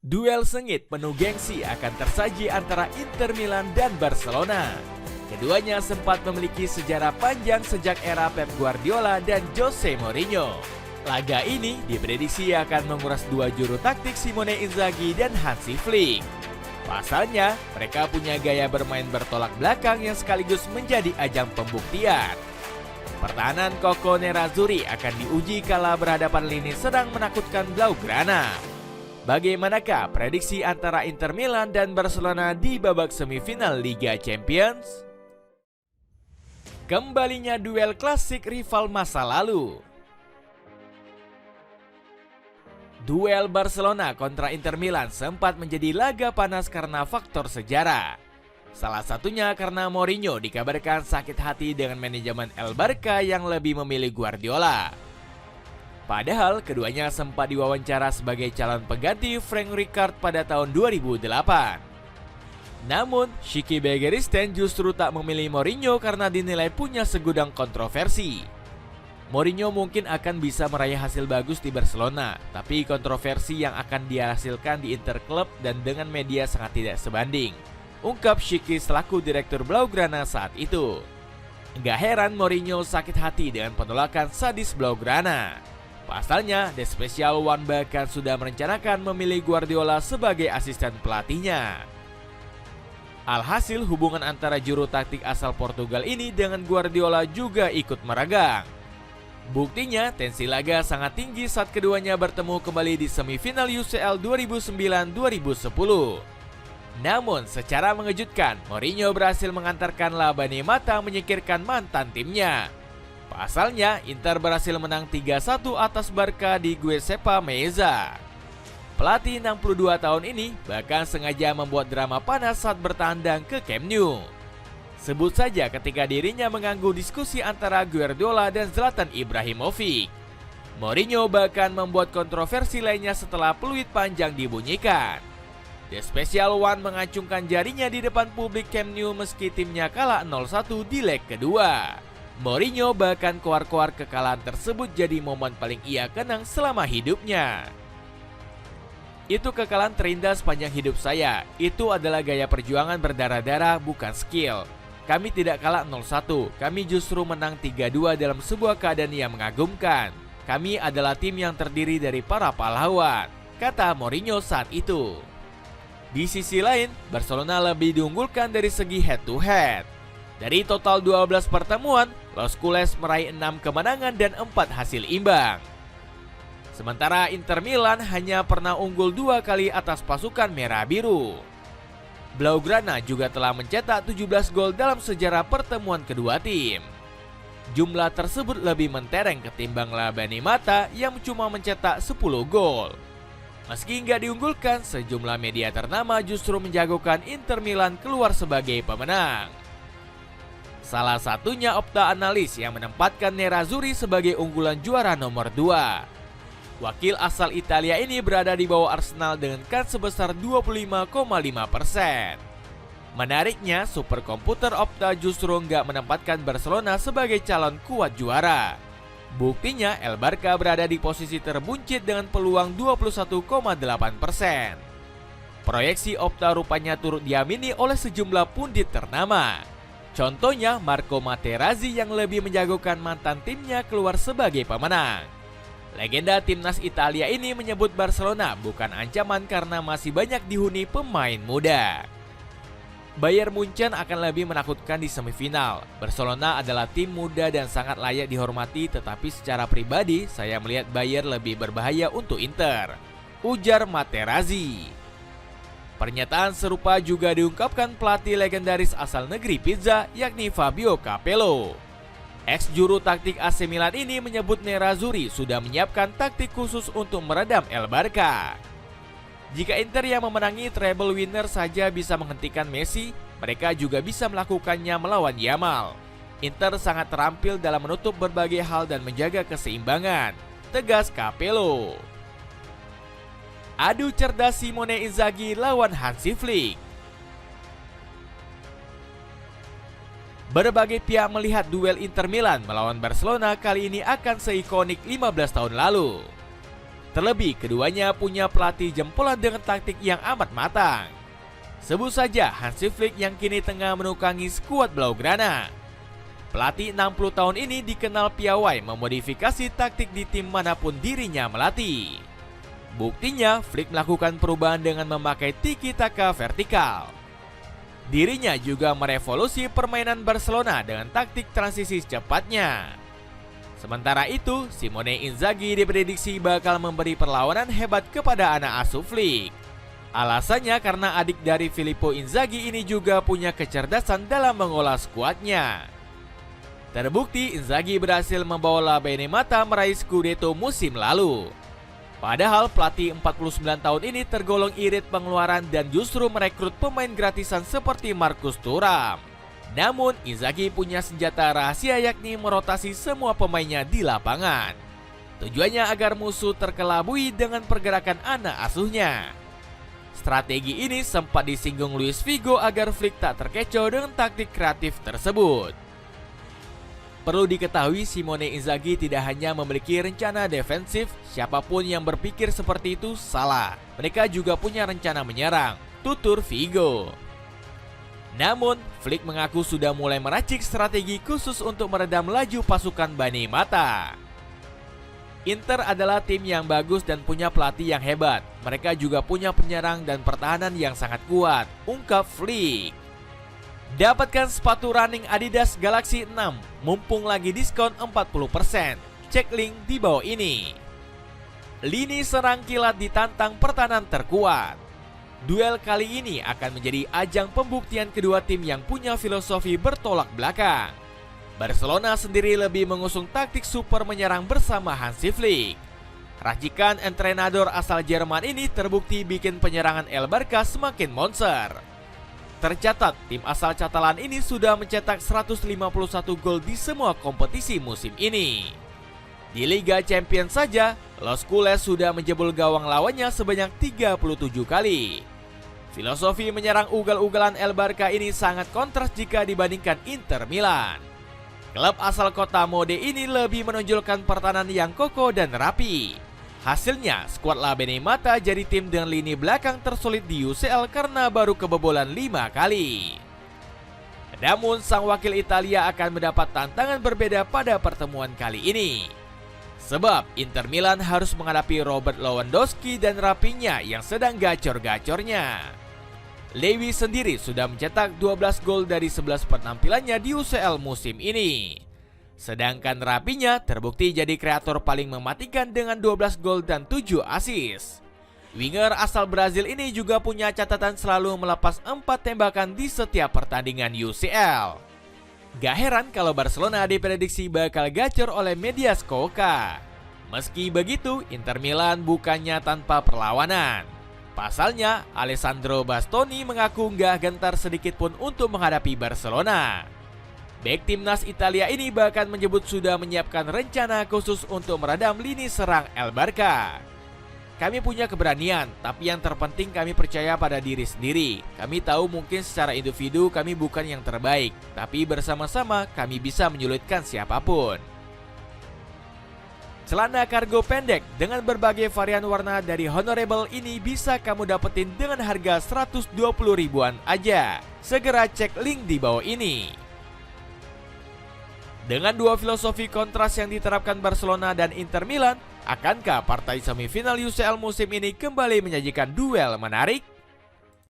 Duel sengit penuh gengsi akan tersaji antara Inter Milan dan Barcelona. Keduanya sempat memiliki sejarah panjang sejak era Pep Guardiola dan Jose Mourinho. Laga ini diprediksi akan menguras dua juru taktik Simone Inzaghi dan Hansi Flick. Pasalnya, mereka punya gaya bermain bertolak belakang yang sekaligus menjadi ajang pembuktian. Pertahanan kokoh Nerazzurri akan diuji kala berhadapan lini serang menakutkan Blaugrana. Bagaimanakah prediksi antara Inter Milan dan Barcelona di babak semifinal Liga Champions? Kembalinya duel klasik rival masa lalu. Duel Barcelona kontra Inter Milan sempat menjadi laga panas karena faktor sejarah. Salah satunya karena Mourinho dikabarkan sakit hati dengan manajemen El Barca yang lebih memilih Guardiola. Padahal keduanya sempat diwawancara sebagai calon pengganti Frank Rijkaard pada tahun 2008. Namun, Qiqi Begiristain justru tak memilih Mourinho karena dinilai punya segudang kontroversi. Mourinho mungkin akan bisa meraih hasil bagus di Barcelona, tapi kontroversi yang akan dihasilkan di Inter Club dan dengan media sangat tidak sebanding, ungkap Qiqi selaku direktur Blaugrana saat itu. Nggak heran Mourinho sakit hati dengan penolakan sadis Blaugrana. Pasalnya, The Special One bahkan sudah merencanakan memilih Guardiola sebagai asisten pelatihnya. Alhasil hubungan antara juru taktik asal Portugal ini dengan Guardiola juga ikut meregang. Buktinya, tensi laga sangat tinggi saat keduanya bertemu kembali di semifinal UCL 2009-2010. Namun, secara mengejutkan, Mourinho berhasil mengantarkan Labane Mata menyingkirkan mantan timnya. Pasalnya, Inter berhasil menang 3-1 atas Barca di Giuseppe Meazza. Pelatih 62 tahun ini bahkan sengaja membuat drama panas saat bertandang ke Camp Nou. Sebut saja ketika dirinya mengganggu diskusi antara Guardiola dan Zlatan Ibrahimovic. Mourinho bahkan membuat kontroversi lainnya setelah peluit panjang dibunyikan. The Special One mengacungkan jarinya di depan publik Camp Nou meski timnya kalah 0-1 di leg kedua. Mourinho bahkan koar-koar kekalahan tersebut jadi momen paling ia kenang selama hidupnya. Itu kekalahan terindah sepanjang hidup saya. Itu adalah gaya perjuangan berdarah-darah, bukan skill. Kami tidak kalah 0-1, kami justru menang 3-2 dalam sebuah keadaan yang mengagumkan. Kami adalah tim yang terdiri dari para pahlawan, kata Mourinho saat itu. Di sisi lain, Barcelona lebih diunggulkan dari segi head to head. Dari total 12 pertemuan, Los Culés meraih 6 kemenangan dan 4 hasil imbang. Sementara Inter Milan hanya pernah unggul 2 kali atas pasukan merah biru. Blaugrana juga telah mencetak 17 gol dalam sejarah pertemuan kedua tim. Jumlah tersebut lebih mentereng ketimbang Labane Mata yang cuma mencetak 10 gol. Meski nggak diunggulkan, sejumlah media ternama justru menjagokan Inter Milan keluar sebagai pemenang. Salah satunya Opta Analis yang menempatkan Nerazzurri sebagai unggulan juara nomor 2. Wakil asal Italia ini berada di bawah Arsenal dengan kans sebesar 25,5%. Menariknya, superkomputer Opta justru nggak menempatkan Barcelona sebagai calon kuat juara. Buktinya, El Barca berada di posisi terbuncit dengan peluang 21,8%. Proyeksi Opta rupanya turut diamini oleh sejumlah pundit ternama. Contohnya Marco Materazzi yang lebih menjagokan mantan timnya keluar sebagai pemenang. Legenda timnas Italia ini menyebut Barcelona bukan ancaman karena masih banyak dihuni pemain muda. Bayern Munchen akan lebih menakutkan di semifinal. Barcelona adalah tim muda dan sangat layak dihormati, tetapi secara pribadi saya melihat Bayern lebih berbahaya untuk Inter, ujar Materazzi. Pernyataan serupa juga diungkapkan pelatih legendaris asal negeri pizza yakni Fabio Capello. Ex-juru taktik AC Milan ini menyebut Nerazzurri sudah menyiapkan taktik khusus untuk meredam El Barca. Jika Inter yang memenangi treble winner saja bisa menghentikan Messi, mereka juga bisa melakukannya melawan Yamal. Inter sangat terampil dalam menutup berbagai hal dan menjaga keseimbangan, tegas Capello. Adu cerdas Simone Inzaghi lawan Hansi Flick. Berbagai pihak melihat duel Inter Milan melawan Barcelona kali ini akan seikonik 15 tahun lalu. Terlebih keduanya punya pelatih jempolan dengan taktik yang amat matang. Sebut saja Hansi Flick yang kini tengah menukangi skuad Blaugrana. Pelatih 60 tahun ini dikenal piawai memodifikasi taktik di tim manapun dirinya melatih. Buktinya Flick melakukan perubahan dengan memakai tiki-taka vertikal. Dirinya juga merevolusi permainan Barcelona dengan taktik transisi secepatnya. Sementara itu, Simone Inzaghi diprediksi bakal memberi perlawanan hebat kepada anak asuh Flick. Alasannya karena adik dari Filippo Inzaghi ini juga punya kecerdasan dalam mengolah skuadnya. Terbukti Inzaghi berhasil membawa La Benemata meraih Scudetto musim lalu. Padahal pelatih 49 tahun ini tergolong irit pengeluaran dan justru merekrut pemain gratisan seperti Marcus Thuram. Namun Inzaghi punya senjata rahasia yakni merotasi semua pemainnya di lapangan. Tujuannya agar musuh terkelabui dengan pergerakan anak asuhnya. Strategi ini sempat disinggung Luis Figo agar Flick tak terkecoh dengan taktik kreatif tersebut. Perlu diketahui Simone Inzaghi tidak hanya memiliki rencana defensif, siapapun yang berpikir seperti itu salah. Mereka juga punya rencana menyerang, tutur Figo. Namun, Flick mengaku sudah mulai meracik strategi khusus untuk meredam laju pasukan Bani Mata. Inter adalah tim yang bagus dan punya pelatih yang hebat. Mereka juga punya penyerang dan pertahanan yang sangat kuat, ungkap Flick. Dapatkan sepatu running Adidas Galaxy 6, mumpung lagi diskon 40%. Cek link di bawah ini. Lini serang kilat ditantang pertahanan terkuat. Duel kali ini akan menjadi ajang pembuktian kedua tim yang punya filosofi bertolak belakang. Barcelona sendiri lebih mengusung taktik super menyerang bersama Hansi Flick. Racikan entrenador asal Jerman ini terbukti bikin penyerangan El Barca semakin monster. Tercatat, tim asal Catalan ini sudah mencetak 151 gol di semua kompetisi musim ini. Di Liga Champions saja, Los Culés sudah menjebol gawang lawannya sebanyak 37 kali. Filosofi menyerang ugal-ugalan El Barca ini sangat kontras jika dibandingkan Inter Milan. Klub asal kota mode ini lebih menonjolkan pertahanan yang kokoh dan rapi. Hasilnya, skuad La Benemata jadi tim dengan lini belakang tersulit di UCL karena baru kebobolan 5 kali. Namun, sang wakil Italia akan mendapat tantangan berbeda pada pertemuan kali ini. Sebab Inter Milan harus menghadapi Robert Lewandowski dan Rafinha yang sedang gacor-gacornya. Lewy sendiri sudah mencetak 12 gol dari 11 penampilannya di UCL musim ini. Sedangkan Rafinha terbukti jadi kreator paling mematikan dengan 12 gol dan 7 assist. Winger asal Brazil ini juga punya catatan selalu melepas 4 tembakan di setiap pertandingan UCL. Gak heran kalau Barcelona diprediksi bakal gacor oleh media Scoca. Meski begitu, Inter Milan bukannya tanpa perlawanan. Pasalnya, Alessandro Bastoni mengaku nggak gentar sedikit pun untuk menghadapi Barcelona. Bek timnas Italia ini bahkan menyebut sudah menyiapkan rencana khusus untuk meredam lini serang El Barca. Kami punya keberanian, tapi yang terpenting kami percaya pada diri sendiri. Kami tahu mungkin secara individu kami bukan yang terbaik, tapi bersama-sama kami bisa menyulitkan siapapun. Celana kargo pendek dengan berbagai varian warna dari Honorable ini bisa kamu dapetin dengan harga 120 ribuan aja. Segera cek link di bawah ini. Dengan dua filosofi kontras yang diterapkan Barcelona dan Inter Milan, akankah partai semifinal UCL musim ini kembali menyajikan duel menarik?